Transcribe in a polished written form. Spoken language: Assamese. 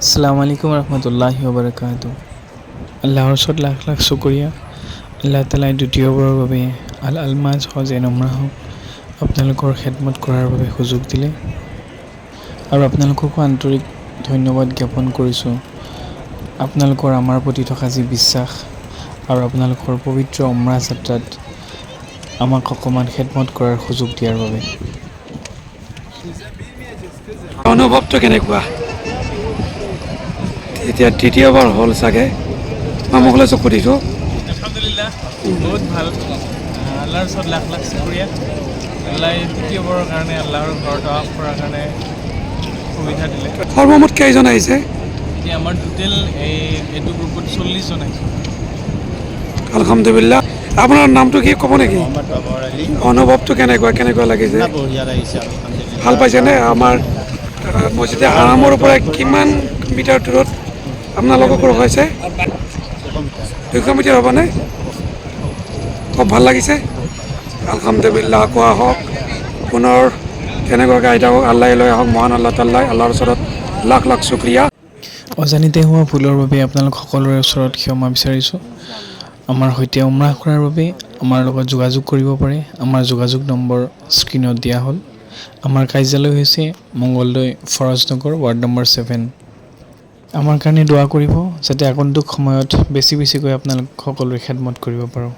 আসসালামু আলাইকুম ৰহমতুল্লাহি ওবাৰাকাতুহু। আল্লাহৰ ওচৰত লাখ লাখ শুকৰিয়া। আল্লাহ তালাই দ্বিতীয়বাৰৰ বাবে আল-আলম হজ এণ্ড উমৰাহক আপোনালোকৰ খেদমত কৰাৰ বাবে সুযোগ দিলে আৰু আপোনালোককো আন্তৰিক ধন্যবাদ জ্ঞাপন কৰিছোঁ। আপোনালোকৰ আমাৰ প্ৰতি থকা যি বিশ্বাস আৰু আপোনালোকৰ পবিত্ৰ উমৰাহ যাত্ৰাত আমাক অকণমান খেদমত কৰাৰ সুযোগ দিয়াৰ বাবে। অনুভৱটো কেনেকুৱা? এতিয়া তৃতীয়বাৰ হ'ল চাগে, মই মোকলৈ চকু দিছোঁ। আলহামদুলিল্লাহ, বহুত ভাল। আল্লাহৰ ওচৰত লাখ লাখ শুকৰিয়া। আল্লাহ তৃতীয়বাৰৰ কাৰণে আল্লাহৰ ঘৰত অহা কৰাৰ কাৰণে সুবিধা দিলে। সৰ্বমুঠ কেইজন আহিছে? এতিয়া আমাৰ টোটেল এইটো গ্ৰুপত 40 জন আহিছে। আলহামদুলিল্লাহ। আপোনাৰ নামটো কি ক'ব নেকি? অনুভৱটো কেনেকুৱা লাগিছে? বঢ়িয়া লাগিছে, আলহামদুলিল্লাহ। ভাল পাইছেনে? আমাৰ মছজিদে হাৰামৰ পৰা কিমান মিটাৰ দূৰত আপোনালোকক ৰখাইছে? 200 মিটাৰ হ'বনে? খুব ভাল লাগিছে। আলহামদুলিল্লাহ। আকৌ আহক, পুনৰ তেনেকুৱাকৈ আহি থাকক। আল্লাহ লৈ আহক, মহান আল্লাহ তাল্লাহ। আল্লাহৰ ওচৰত লাখ লাখ শুক্ৰিয়া। অজানিতে হোৱা ভুলৰ বাবে আপোনালোক সকলোৰে ওচৰত ক্ষমা বিচাৰিছোঁ। আমাৰ সৈতে উমৰাহ কৰাৰ বাবে আমাৰ লগত যোগাযোগ কৰিব পাৰে। আমাৰ যোগাযোগ নম্বৰ স্ক্ৰীণত দিয়া হ'ল। আমাৰ কাৰ্যালয় হৈছে মংগলদৈ ফৰজনগৰ ৱাৰ্ড নম্বৰ 7। আমাৰ কাৰণে দোৱা কৰিব যাতে আগন্তুক সময়ত বেছিকৈ আপোনালোক সকলোৰে খেদমত কৰিব পাৰোঁ।